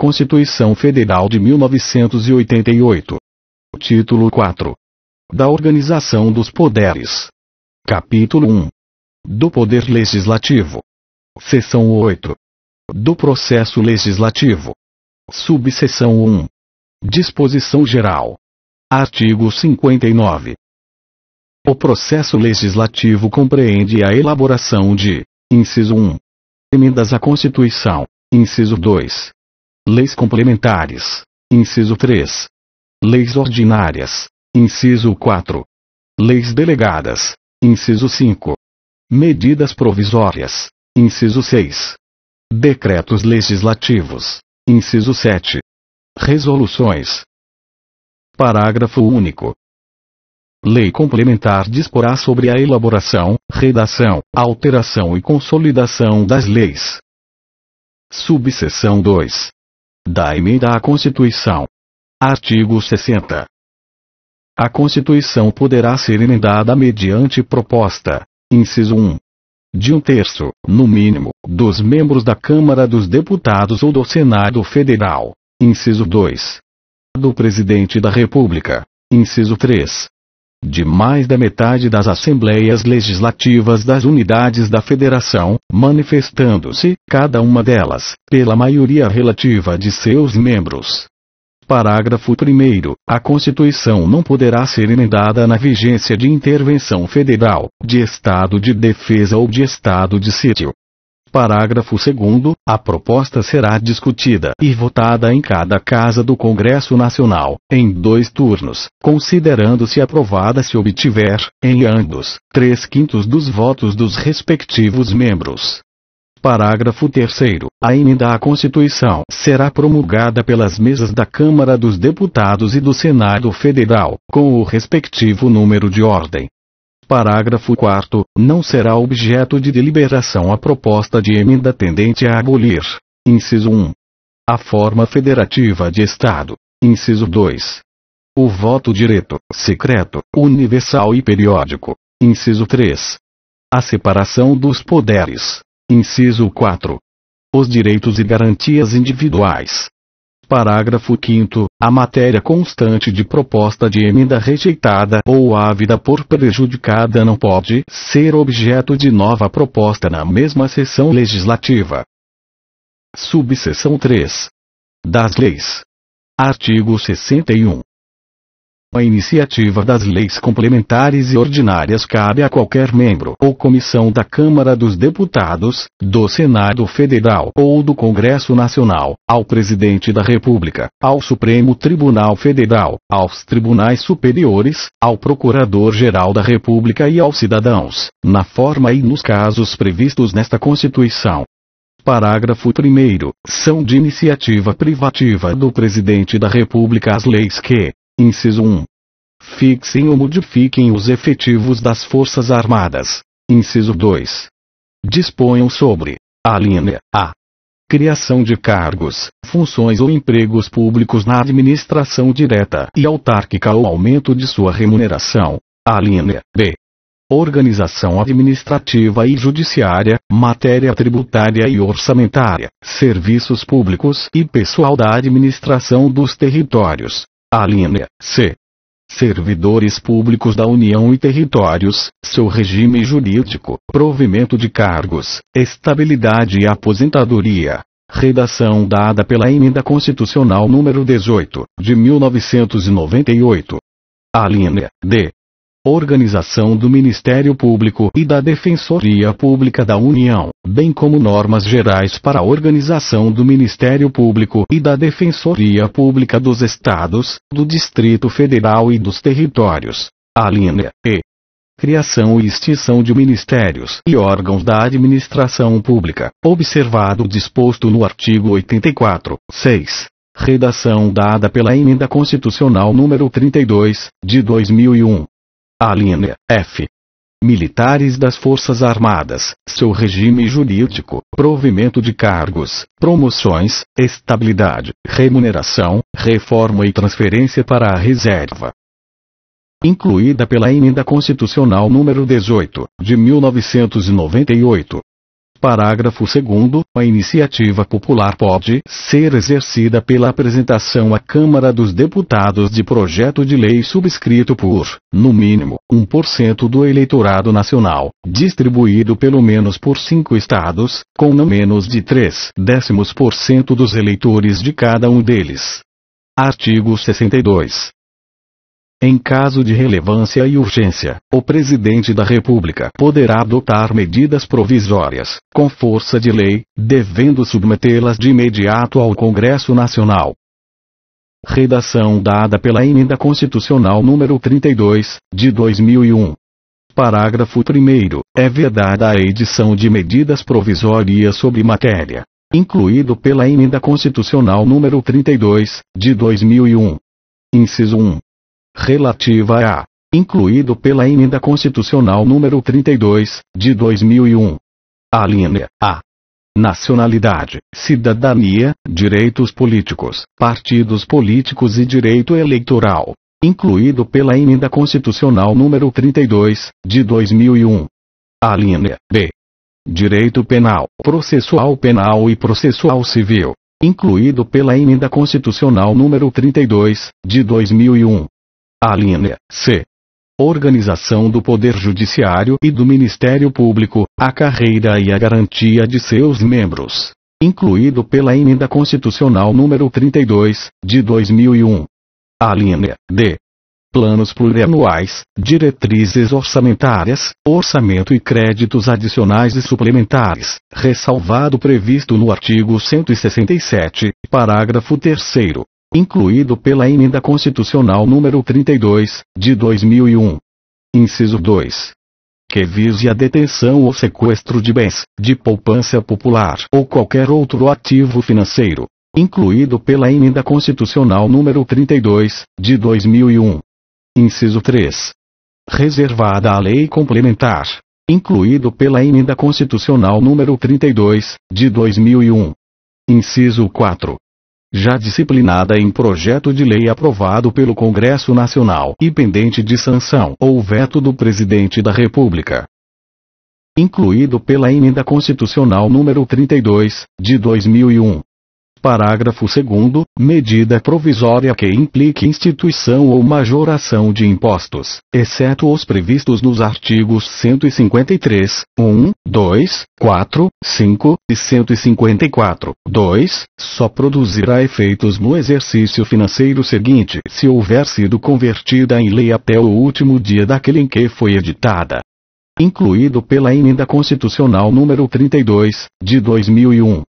Constituição Federal de 1988. Título 4. Da Organização dos Poderes. Capítulo 1. Do Poder Legislativo. Seção 8. Do Processo Legislativo. Subseção 1. Disposição Geral. Artigo 59. O processo legislativo compreende a elaboração de: inciso 1. Emendas à Constituição. Inciso 2. Leis complementares. Inciso 3. Leis ordinárias. Inciso 4. Leis delegadas. Inciso 5. Medidas provisórias. Inciso 6. Decretos legislativos. Inciso 7. Resoluções. Parágrafo único. Lei complementar disporá sobre a elaboração, redação, alteração e consolidação das leis. Subseção 2. Da emenda à Constituição. Artigo 60. A Constituição poderá ser emendada mediante proposta: inciso 1. De 1/3, no mínimo, dos membros da Câmara dos Deputados ou do Senado Federal. Inciso 2. Do Presidente da República. Inciso 3. De mais da metade das Assembleias Legislativas das Unidades da Federação, manifestando-se, cada uma delas, pela maioria relativa de seus membros. Parágrafo 1º. A Constituição não poderá ser emendada na vigência de intervenção federal, de estado de defesa ou de estado de sítio. Parágrafo 2º. A proposta será discutida e votada em cada casa do Congresso Nacional, em 2 turnos, considerando-se aprovada se obtiver, em ambos, 3/5 dos votos dos respectivos membros. Parágrafo 3º. A emenda à Constituição será promulgada pelas mesas da Câmara dos Deputados e do Senado Federal, com o respectivo número de ordem. Parágrafo 4º. Não será objeto de deliberação a proposta de emenda tendente a abolir: inciso 1. A forma federativa de Estado. Inciso 2. O voto direto, secreto, universal e periódico. Inciso 3. A separação dos poderes. Inciso 4. Os direitos e garantias individuais. Parágrafo 5º. A matéria constante de proposta de emenda rejeitada ou ávida por prejudicada não pode ser objeto de nova proposta na mesma sessão legislativa. Subseção 3. Das leis. Artigo 61. A iniciativa das leis complementares e ordinárias cabe a qualquer membro ou comissão da Câmara dos Deputados, do Senado Federal ou do Congresso Nacional, ao Presidente da República, ao Supremo Tribunal Federal, aos tribunais superiores, ao Procurador-Geral da República e aos cidadãos, na forma e nos casos previstos nesta Constituição. Parágrafo 1º. São de iniciativa privativa do Presidente da República as leis que: inciso 1. Fixem ou modifiquem os efetivos das Forças Armadas. Inciso 2. Disponham sobre: alínea A. Criação de cargos, funções ou empregos públicos na administração direta e autárquica ou aumento de sua remuneração. Alínea B. Organização administrativa e judiciária, matéria tributária e orçamentária, serviços públicos e pessoal da administração dos territórios. Alínea C. Servidores públicos da União e territórios, seu regime jurídico, provimento de cargos, estabilidade e aposentadoria. Redação dada pela Emenda Constitucional nº 18, de 1998. Alínea D. Organização do Ministério Público e da Defensoria Pública da União, bem como normas gerais para a organização do Ministério Público e da Defensoria Pública dos Estados, do Distrito Federal e dos Territórios. Alínea E. Criação e extinção de ministérios e órgãos da administração pública, observado o disposto no artigo 84, 6. Redação dada pela Emenda Constitucional nº 32, de 2001. Alínea F. Militares das Forças Armadas, seu regime jurídico, provimento de cargos, promoções, estabilidade, remuneração, reforma e transferência para a reserva. Incluída pela Emenda Constitucional nº 18, de 1998. Parágrafo 2º. A iniciativa popular pode ser exercida pela apresentação à Câmara dos Deputados de projeto de lei subscrito por, no mínimo, 1% do eleitorado nacional, distribuído pelo menos por 5 estados, com não menos de 0,3% dos eleitores de cada um deles. Artigo 62. Em caso de relevância e urgência, o Presidente da República poderá adotar medidas provisórias, com força de lei, devendo submetê-las de imediato ao Congresso Nacional. Redação dada pela Emenda Constitucional número 32, de 2001. Parágrafo 1º. É vedada a edição de medidas provisórias sobre matéria, incluído pela Emenda Constitucional número 32, de 2001. Inciso 1. Relativa a, incluído pela Emenda Constitucional número 32, de 2001. Alínea A. Nacionalidade, cidadania, direitos políticos, partidos políticos e direito eleitoral, incluído pela Emenda Constitucional número 32, de 2001. Alínea B. Direito penal, processual penal e processual civil, incluído pela Emenda Constitucional número 32, de 2001. Alínea C. Organização do Poder Judiciário e do Ministério Público, a carreira e a garantia de seus membros, incluído pela Emenda Constitucional número 32, de 2001. Alínea D. Planos plurianuais, diretrizes orçamentárias, orçamento e créditos adicionais e suplementares, ressalvado previsto no artigo 167, parágrafo 3º. Incluído pela Emenda Constitucional número 32, de 2001. Inciso 2. Que vise a detenção ou sequestro de bens, de poupança popular ou qualquer outro ativo financeiro, incluído pela Emenda Constitucional número 32, de 2001. Inciso 3. Reservada à lei complementar, incluído pela Emenda Constitucional número 32, de 2001. Inciso 4. Já disciplinada em projeto de lei aprovado pelo Congresso Nacional e pendente de sanção ou veto do Presidente da República. Incluído pela Emenda Constitucional número 32, de 2001. Parágrafo 2º. Medida provisória que implique instituição ou majoração de impostos, exceto os previstos nos artigos 153, 1, 2, 4, 5 e 154, 2, só produzirá efeitos no exercício financeiro seguinte se houver sido convertida em lei até o último dia daquele em que foi editada. Incluído pela Emenda Constitucional número 32, de 2001.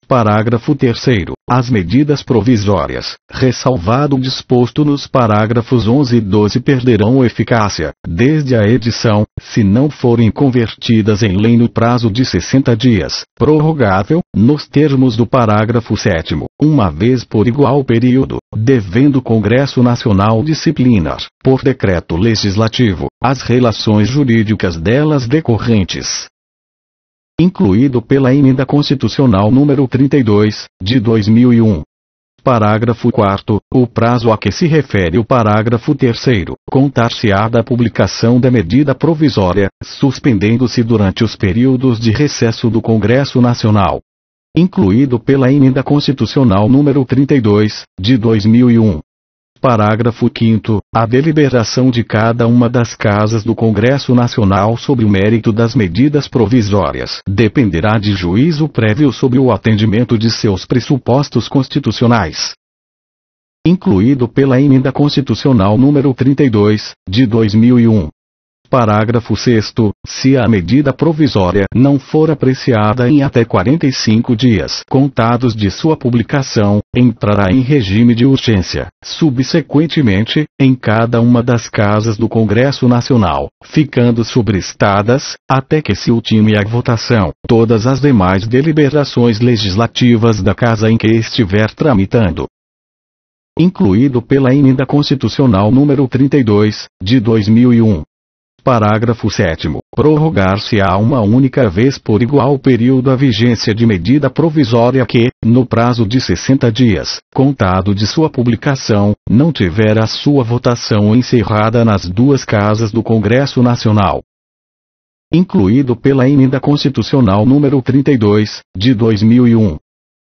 Parágrafo 3º. As medidas provisórias, ressalvado o disposto nos parágrafos 11 e 12, perderão eficácia, desde a edição, se não forem convertidas em lei no prazo de 60 dias, prorrogável, nos termos do parágrafo 7º, uma vez por igual período, devendo o Congresso Nacional disciplinar, por decreto legislativo, as relações jurídicas delas decorrentes. Incluído pela Emenda Constitucional número 32, de 2001. Parágrafo 4º. O prazo a que se refere o parágrafo 3º, contar-se-á da publicação da medida provisória, suspendendo-se durante os períodos de recesso do Congresso Nacional. Incluído pela Emenda Constitucional número 32, de 2001. Parágrafo 5º. A deliberação de cada uma das casas do Congresso Nacional sobre o mérito das medidas provisórias dependerá de juízo prévio sobre o atendimento de seus pressupostos constitucionais. Incluído pela Emenda Constitucional número 32, de 2001. Parágrafo 6º. Se a medida provisória não for apreciada em até 45 dias contados de sua publicação, entrará em regime de urgência, subsequentemente, em cada uma das casas do Congresso Nacional, ficando sobrestadas, até que se ultime a votação, todas as demais deliberações legislativas da casa em que estiver tramitando. Incluído pela Emenda Constitucional número 32, de 2001. Parágrafo 7º. Prorrogar-se-á uma única vez por igual período a vigência de medida provisória que, no prazo de 60 dias, contado de sua publicação, não tiver a sua votação encerrada nas duas casas do Congresso Nacional. incluído pela Emenda Constitucional número 32, de 2001.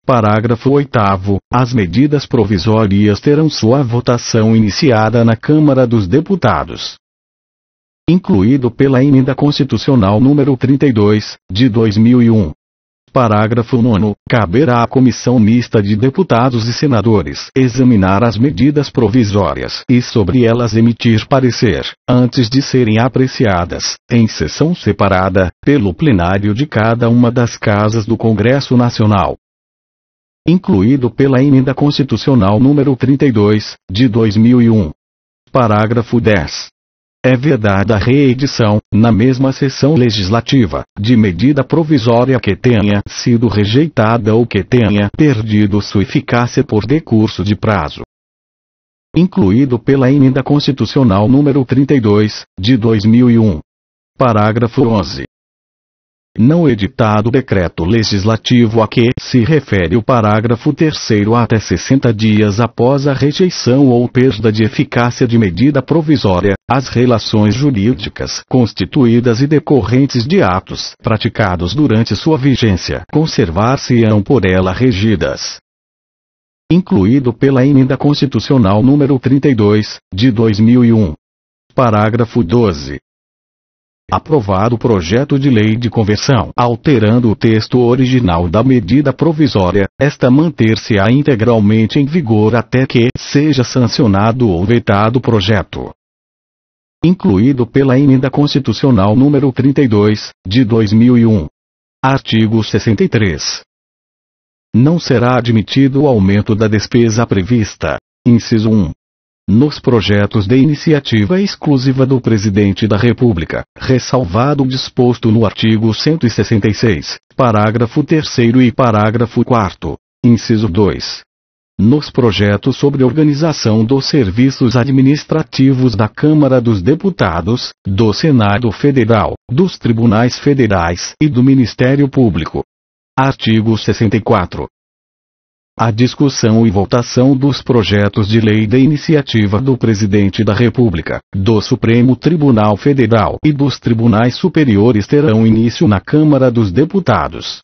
Parágrafo 8º. As medidas provisórias terão sua votação iniciada na Câmara dos Deputados. Incluído pela Emenda Constitucional número 32, de 2001. Parágrafo 9º. Caberá à Comissão Mista de Deputados e Senadores examinar as medidas provisórias e sobre elas emitir parecer, antes de serem apreciadas, em sessão separada, pelo plenário de cada uma das casas do Congresso Nacional. Incluído pela Emenda Constitucional número 32, de 2001. Parágrafo 10. É vedada a reedição, na mesma sessão legislativa, de medida provisória que tenha sido rejeitada ou que tenha perdido sua eficácia por decurso de prazo. Incluído pela Emenda Constitucional número 32, de 2001. Parágrafo 11. Não editado decreto legislativo a que se refere o parágrafo 3º até 60 dias após a rejeição ou perda de eficácia de medida provisória, as relações jurídicas constituídas e decorrentes de atos praticados durante sua vigência conservar-se-ão por ela regidas. Incluído pela Emenda Constitucional número 32, de 2001. Parágrafo 12. Aprovado o projeto de lei de conversão, alterando o texto original da medida provisória, esta manter-se-á integralmente em vigor até que seja sancionado ou vetado o projeto. Incluído pela Emenda Constitucional número 32, de 2001. Artigo 63. Não será admitido o aumento da despesa prevista. Inciso 1. Nos projetos de iniciativa exclusiva do Presidente da República, ressalvado o disposto no artigo 166, parágrafo 3º e parágrafo 4º, inciso 2. Nos projetos sobre organização dos serviços administrativos da Câmara dos Deputados, do Senado Federal, dos Tribunais Federais e do Ministério Público. Artigo 64. A discussão e votação dos projetos de lei de iniciativa do Presidente da República, do Supremo Tribunal Federal e dos Tribunais Superiores terão início na Câmara dos Deputados.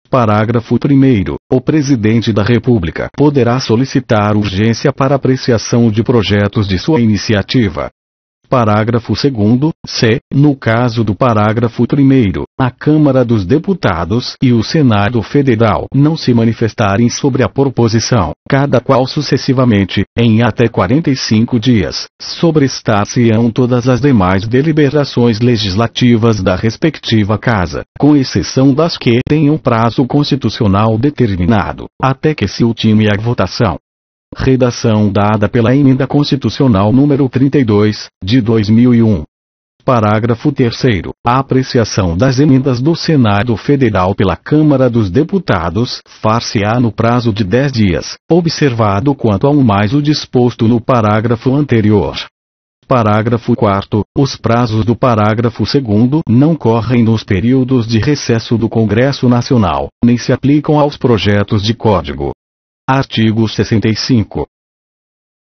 Parágrafo 1º. O Presidente da República poderá solicitar urgência para apreciação de projetos de sua iniciativa. Parágrafo 2º. Se, no caso do parágrafo 1º, a Câmara dos Deputados e o Senado Federal não se manifestarem sobre a proposição, cada qual sucessivamente, em até 45 dias, sobrestar-se-ão todas as demais deliberações legislativas da respectiva Casa, com exceção das que tenham prazo constitucional determinado, até que se ultime a votação. Redação dada pela Emenda Constitucional número 32, de 2001. Parágrafo 3º. A apreciação das emendas do Senado Federal pela Câmara dos Deputados far-se-á no prazo de 10 dias, observado quanto ao mais o disposto no parágrafo anterior. Parágrafo 4º. Os prazos do parágrafo 2º não correm nos períodos de recesso do Congresso Nacional, nem se aplicam aos projetos de código. Artigo 65.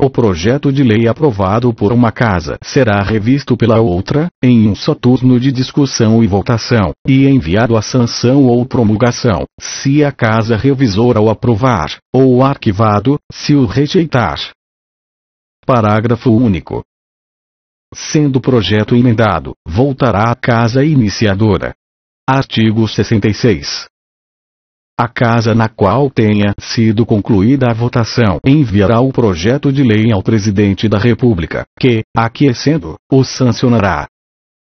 O projeto de lei aprovado por uma casa será revisto pela outra, em um só turno de discussão e votação, e enviado à sanção ou promulgação, se a casa revisora o aprovar, ou arquivado, se o rejeitar. Parágrafo único. Sendo o projeto emendado, voltará à casa iniciadora. Artigo 66. A casa na qual tenha sido concluída a votação enviará o projeto de lei ao Presidente da República, que, aquiescendo, o sancionará.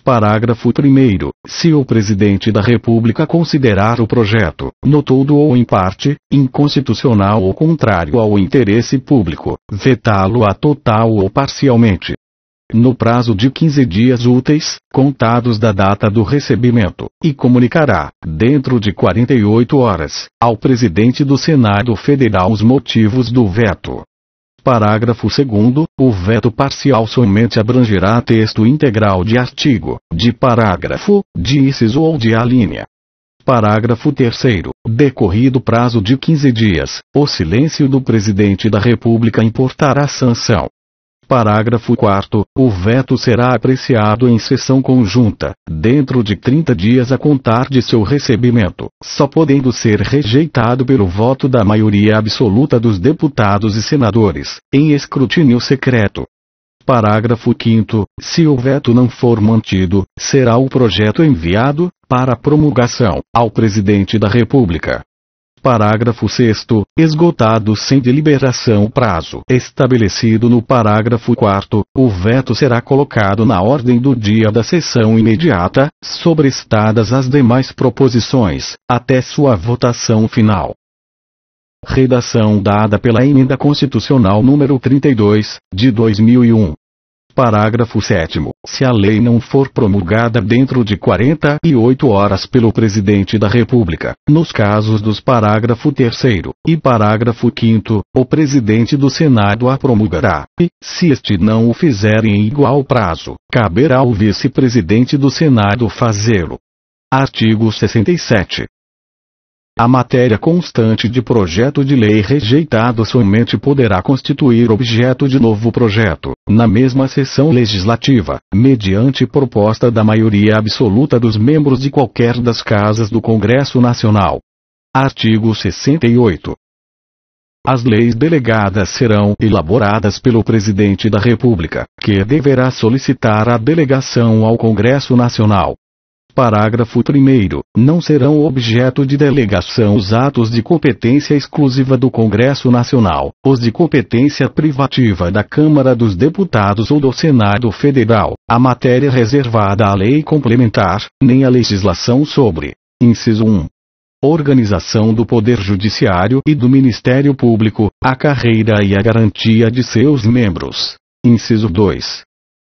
Parágrafo 1º. Se o Presidente da República considerar o projeto, no todo ou em parte, inconstitucional ou contrário ao interesse público, vetá-lo-á total ou parcialmente. No prazo de 15 dias úteis, contados da data do recebimento, e comunicará, dentro de 48 horas, ao Presidente do Senado Federal os motivos do veto. Parágrafo 2º. O veto parcial somente abrangerá texto integral de artigo, de parágrafo, de inciso ou de alínea. Parágrafo 3º. Decorrido prazo de 15 dias, o silêncio do Presidente da República importará sanção. Parágrafo 4º. O veto será apreciado em sessão conjunta, dentro de 30 dias a contar de seu recebimento, só podendo ser rejeitado pelo voto da maioria absoluta dos deputados e senadores, em escrutínio secreto. Parágrafo 5º. Se o veto não for mantido, será o projeto enviado, para promulgação, ao Presidente da República. Parágrafo 6º. Esgotado sem deliberação o prazo estabelecido no parágrafo 4º, o veto será colocado na ordem do dia da sessão imediata, sobrestadas as demais proposições, até sua votação final. Redação dada pela Emenda Constitucional número 32, de 2001. Parágrafo 7º. Se a lei não for promulgada dentro de 48 horas pelo Presidente da República, nos casos dos parágrafo 3º e parágrafo 5º, o Presidente do Senado a promulgará, e, se este não o fizer em igual prazo, caberá ao Vice-Presidente do Senado fazê-lo. Artigo 67. A matéria constante de projeto de lei rejeitado somente poderá constituir objeto de novo projeto, na mesma sessão legislativa, mediante proposta da maioria absoluta dos membros de qualquer das casas do Congresso Nacional. Artigo 68. As leis delegadas serão elaboradas pelo Presidente da República, que deverá solicitar a delegação ao Congresso Nacional. Parágrafo 1º. Não serão objeto de delegação os atos de competência exclusiva do Congresso Nacional, os de competência privativa da Câmara dos Deputados ou do Senado Federal, a matéria reservada à lei complementar, nem a legislação sobre: inciso 1. Organização do Poder Judiciário e do Ministério Público, a carreira e a garantia de seus membros. Inciso 2.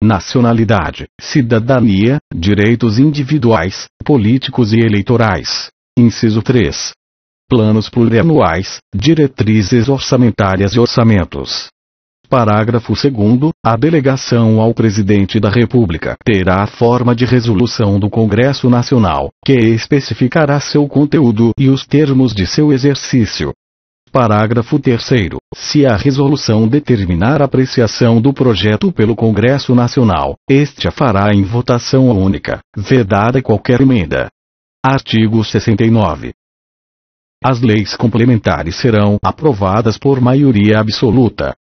Nacionalidade, cidadania, direitos individuais, políticos e eleitorais. Inciso 3. Planos plurianuais, diretrizes orçamentárias e orçamentos. Parágrafo 2º. A delegação ao Presidente da República terá a forma de resolução do Congresso Nacional, que especificará seu conteúdo e os termos de seu exercício. Parágrafo 3º. Se a resolução determinar a apreciação do projeto pelo Congresso Nacional, este a fará em votação única, vedada qualquer emenda. Artigo 69. As leis complementares serão aprovadas por maioria absoluta,